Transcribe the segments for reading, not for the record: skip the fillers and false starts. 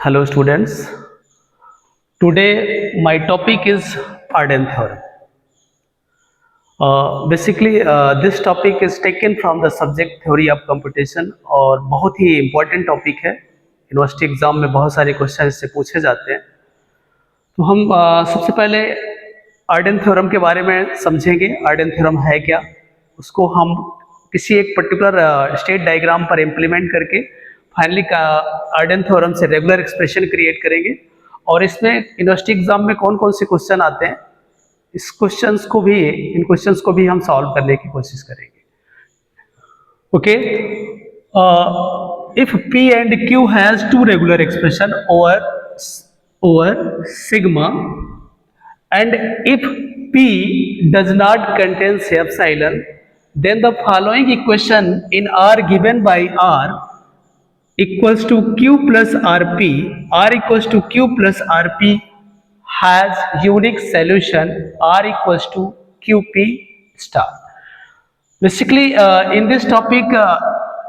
Hello students. Today my topic is Arden theorem. Basically this topic is taken from the subject theory of computation और बहुत ही important topic है. University exam में बहुत सारे question इससे पूछे जाते हैं. तो हम सबसे पहले आर्डन थ्योरम के बारे में समझेंगे. आर्डन थ्योरम है क्या, उसको हम किसी एक पर्टिकुलर स्टेट डायग्राम पर इम्प्लीमेंट करके फाइनली आर्डन थ्योरम से रेगुलर एक्सप्रेशन क्रिएट करेंगे. और इसमें यूनिवर्सिटी एग्जाम में कौन कौन से क्वेश्चन आते हैं, इन क्वेश्चंस को भी हम सॉल्व करने की कोशिश करेंगे. Okay. If P and Q has two regular expression over sigma, and if P does not contain epsilon, then the following equation in R given by R equals to Q plus RP, R equals to Q plus RP has unique solution R equals to QP star. Basically, in this topic,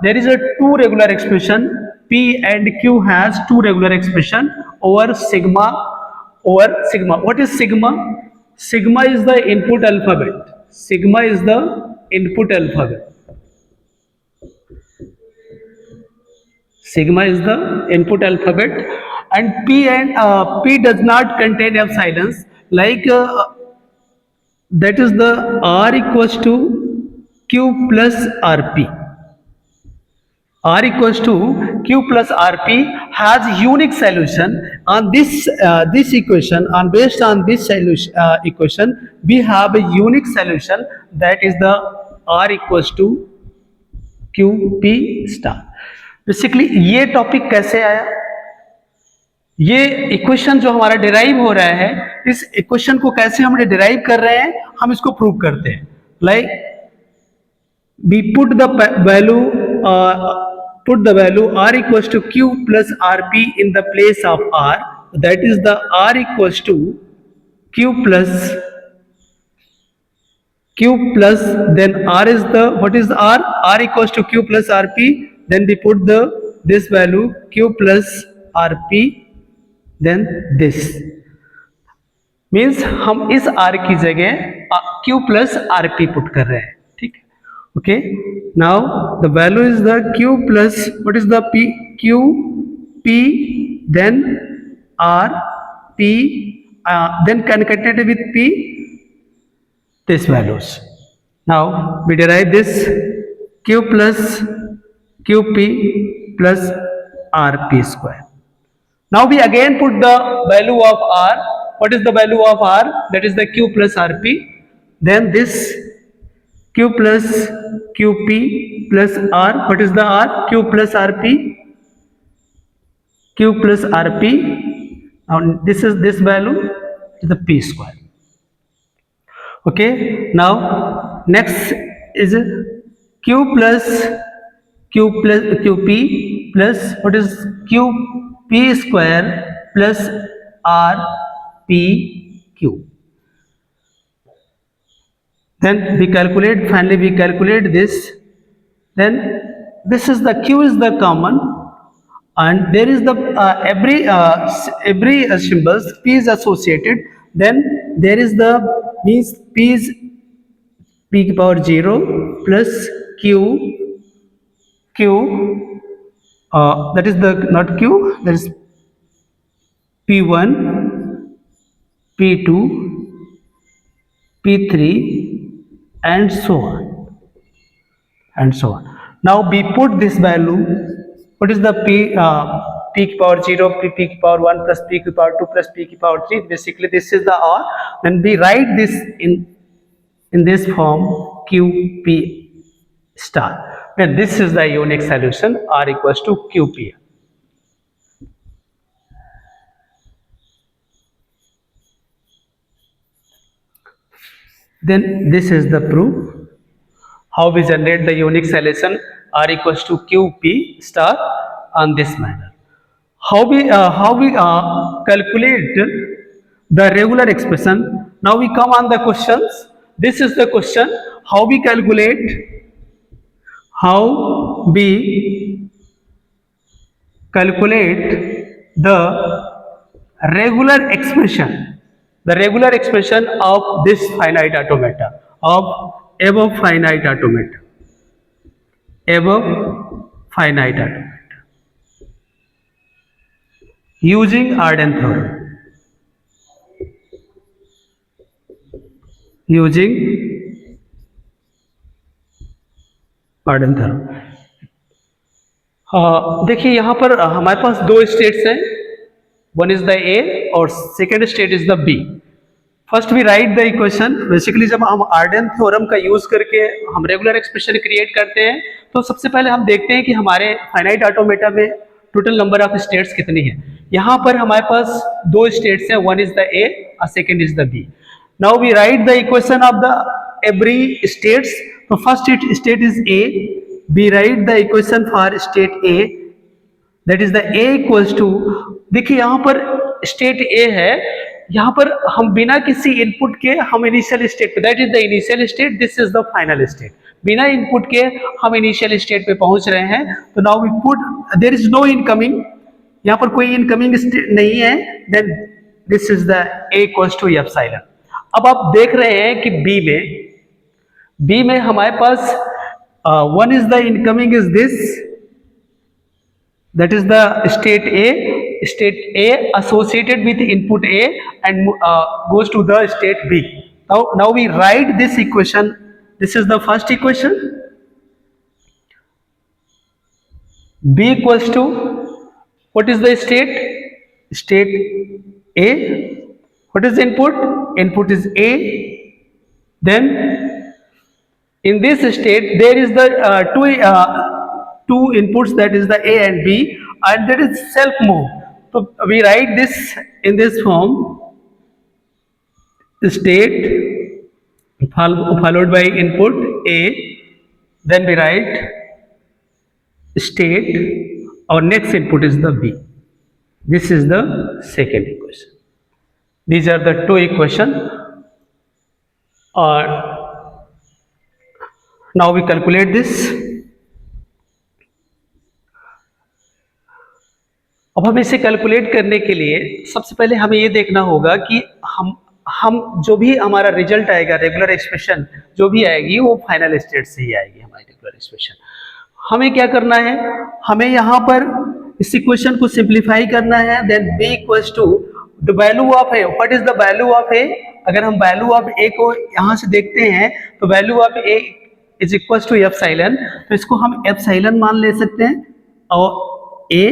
there is a two regular expression. P and Q has two regular expression over sigma. What is sigma? Sigma is the input alphabet. Sigma is the input alphabet. Sigma is the input alphabet, and P does not contain epsilons. That is the R equals to Q plus RP. R equals to Q plus RP has unique solution on this equation. And based on this equation, we have a unique solution, that is the R equals to QP star. Basically ये topic कैसे आया, ये equation जो हमारा derive हो रहा है, इस इक्वेशन को कैसे हम डिराइव कर रहे हैं, हम इसको प्रूव करते हैं. Like we put the value R equals to Q plus RP in the place of R. That is the R equals to Q plus then R is the, what is the R equals to Q plus RP. Then we put this value Q plus RP, then this means हम इस R की जगह Q plus RP put कर रहे हैं. ठीक है. Okay, now the value is the Q plus, what is the P, Q P, then R P, then concatenated with P, these values. Now we derive this Q plus QP plus RP square. Now we again put the value of R. What is the value of R? That is the Q plus RP. Then this Q plus QP plus R. What is the R? Q plus RP. Q plus RP. Now this is this value is the P square. Okay. Now next is Q plus QP plus, what is QP square plus RPQ. Then finally we calculate this. Then this is the Q is the common, and there is the every symbols P is associated. Then there is the means P is P की power 0 plus Q, that is the not Q, that is P1, P2, P3, and so on and so on. Now we put this value. What is the P की power 0, P की power 1 plus P की power 2 plus P की power 3. Basically this is the R. Then we write this in this form QP star. Then this is the unique solution R equals to QP. Then this is the proof how we generate the unique solution R equals to QP star on this manner. How we calculate the regular expression. Now we come on the questions. This is the question, how we calculate the regular expression the regular expression of this finite automata, of above finite automata, above finite automata, using Arden theorem, using Arden theorem. देखिए यहाँ पर हमारे पास दो states हैं, one is the A और second state is the B. First we write the equation. Basically जब हम Ardern theorem का यूज करके हम रेगुलर एक्सप्रेशन क्रिएट करते हैं तो सबसे पहले हम देखते हैं कि हमारे फाइनाइट ऑटोमेटा में टोटल नंबर ऑफ स्टेट्स कितनी है. यहाँ पर हमारे पास दो स्टेट्स हैं, वन इज द ए और second is the B. Now we write the equation of the every states. तो first state is A. We write the equation for state A, that is the A equals to. देखिए यहाँ पर state A है, यहाँ पर हम बिना किसी इनपुट के हम इनिशियल स्टेट पे, that is the initial state, this is the final state. बिना इनपुट के हम इनिशियल स्टेट पे पहुंच रहे हैं. तो now we put, there is no incoming, यहाँ पर कोई इनकमिंग स्टेट नहीं है. Then this is the A equals to epsilon. अब आप देख रहे हैं कि बी में हमारे पास one is the incoming is this, that is the state A associated with input A and goes to the state B. Now we write this equation. This is the first equation. B equals to, what is the state? State A. What is the input? Input is A. Then in this state there is the two inputs, that is the A and B, and there is self move. So we write this in this form: state followed by input A, then we write state, our next input is the B. This is the second equation. These are the two equations. Now we calculate this. अब हमें इसे calculate करने के लिए सबसे पहले हमें ये देखना होगा कि हम जो भी हमारा रिजल्ट आएगा, रेगुलर एक्सप्रेशन जो भी आएगी वो फाइनल स्टेट से ही आएगी हमारी रेगुलर एक्सप्रेशन. हमें क्या करना है, हमें यहाँ पर इस इक्वेशन को सिंप्लीफाई करना है. Then b equals to the value of a. What is the value of a? अगर हम वैल्यू ऑफ a को यहाँ से देखते हैं तो value of a is equals to epsilon. तो इसको हम एप्सिलॉन मान ले सकते हैं, और a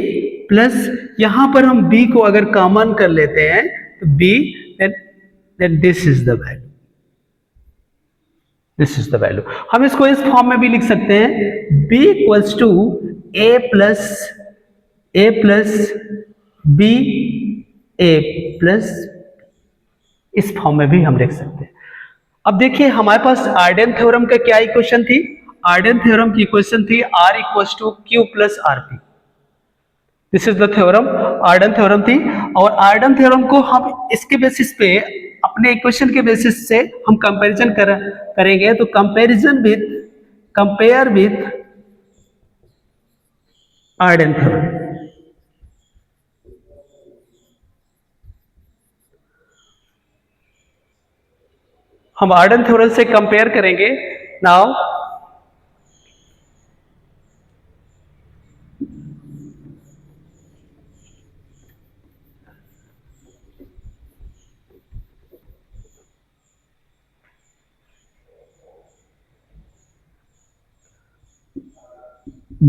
प्लस यहां पर हम b को अगर कॉमन कर लेते हैं तो b, then this is the value, this is the value. हम इसको इस फॉर्म में भी लिख सकते हैं, b equals to a plus b a plus, इस फॉर्म में भी हम लिख सकते हैं. अब देखिए हमारे पास आर्डन थ्योरम का क्या इक्वेशन थी. आर्डन थ्योरम की इक्वेशन थी r equals to q plus rp. This is the theorem, Arden theorem थी. और आर्डन थ्योरम को हम इसके बेसिस पे, अपने इक्वेशन के बेसिस से हम कंपैरिजन करेंगे. तो कंपेयर विथ आर्डन थ्योरम. हम आर्डन थ्योरम से कंपेयर करेंगे. Now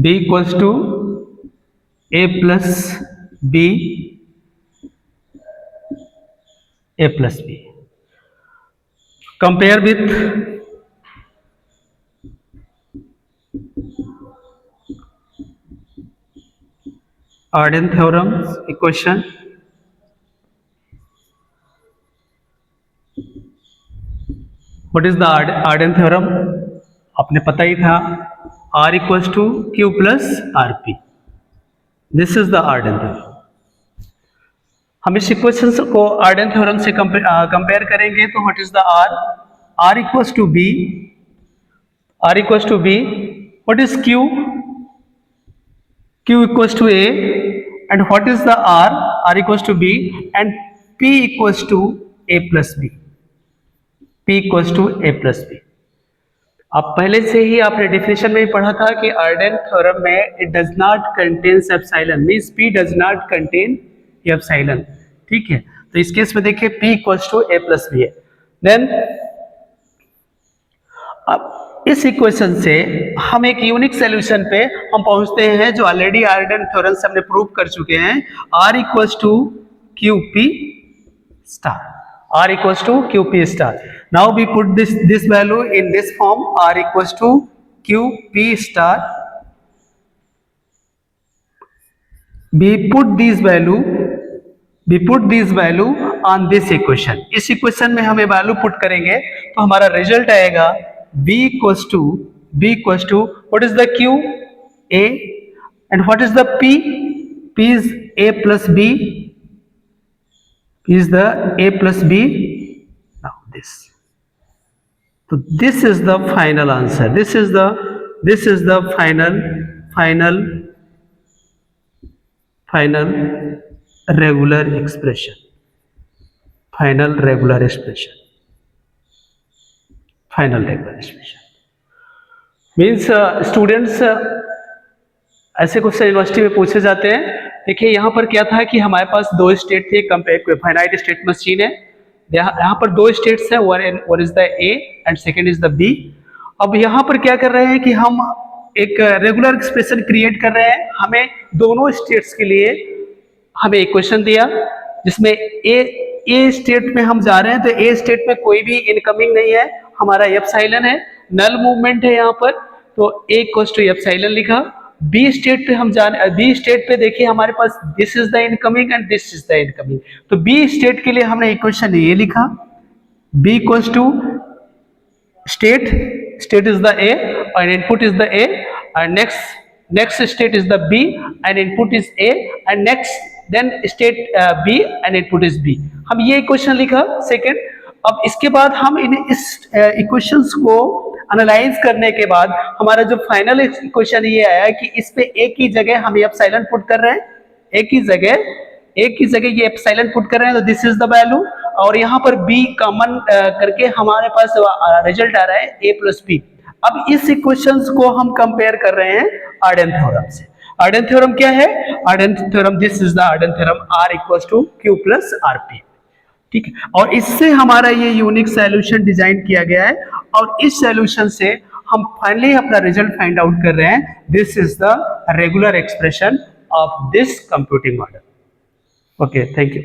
b equals to a plus b, a plus b. Compare with Arden theorem's equation. What is the Arden theorem? आपने पता ही था, R equals to Q plus RP. This is the Arden theorem. हम इस equation को Ardern theorem से compare करेंगे तो what is the R equals to B, what is Q equals to A, and what is the r equals to b and p equals to a plus b, p equals to a plus b। आप पहले से ही आपने definition में ही पढ़ा था कि Arden theorem में it does not contains epsilon, means p does not contain epsilon, ठीक है। तो इस केस में देखिए p equals to a plus B है। देन अब इस इक्वेशन से हम एक यूनिक सॉल्यूशन पे हम पहुंचते हैं जो ऑलरेडी आर्डेन थ्योरम से हमने प्रूव कर चुके हैं, r equals to Q P star, r equals to qp star। Now we put this value in this form, r equals to qp star। we put this value on this equation। इस equation में हमें value put करेंगे तो हमारा result आएगा b equals to what is the q, a, and what is the p, p is a plus b, is the a plus b। now this, so this is the final answer, this is the final regular expression, final regular expression means students ऐसे question university में पूछे जाते हैं। देखिए यहाँ पर क्या था कि हमारे पास दो स्टेट थे, फाइनाइट स्टेट मशीन है, यहाँ पर दो स्टेट्स है, one is the A and second is the B. अब यहाँ पर क्या कर रहे हैं कि हम एक रेगुलर एक्सप्रेशन क्रिएट कर रहे हैं। हमें दोनों स्टेट्स के लिए हमें इक्वेशन दिया जिसमें ए स्टेट में हम जा रहे हैं, तो ए स्टेट में कोई भी इनकमिंग नहीं है, हमारा एप्सिलॉन है, नल मूवमेंट है यहाँ पर, तो ए इक्वल्स टू एप्सिलॉन लिखा। बी स्टेट पे हम जाने, बी स्टेट पे देखिए हमारे पास this is the incoming and this is the incoming, तो बी स्टेट के लिए हमने इक्वेशन ये लिखा, B equals to state is the A और input is the A, and next state is the B and input is A, and then state B and input is B। हम ये equation लिखा second. अब इसके बाद हम इस equations को एनालाइज करने के बाद हमारा जो फाइनल इक्वेशन ये आया कि इस पे A की जगह हम एप्सिलॉन पुट कर रहे हैं, A की जगह ये एप्सिलॉन पुट कर रहे हैं, तो दिस इज द वैल्यू, और यहाँ पर B कॉमन करके हमारे पास रिजल्ट आ रहा है A प्लस बी। अब इस इक्वेशंस को हम कंपेयर कर रहे हैं आर्डेन थ्योरम से। आर्डेन थ्योरम क्या है? Arden theorem, this is the Arden theorem, R equals to Q plus RP, ठीक है। और इससे हमारा ये यूनिक सॉल्यूशन डिजाइन किया गया है, और इस सॉल्यूशन से हम फाइनली अपना रिजल्ट फाइंड आउट कर रहे हैं। This is the regular expression of this computing model. Okay, thank you.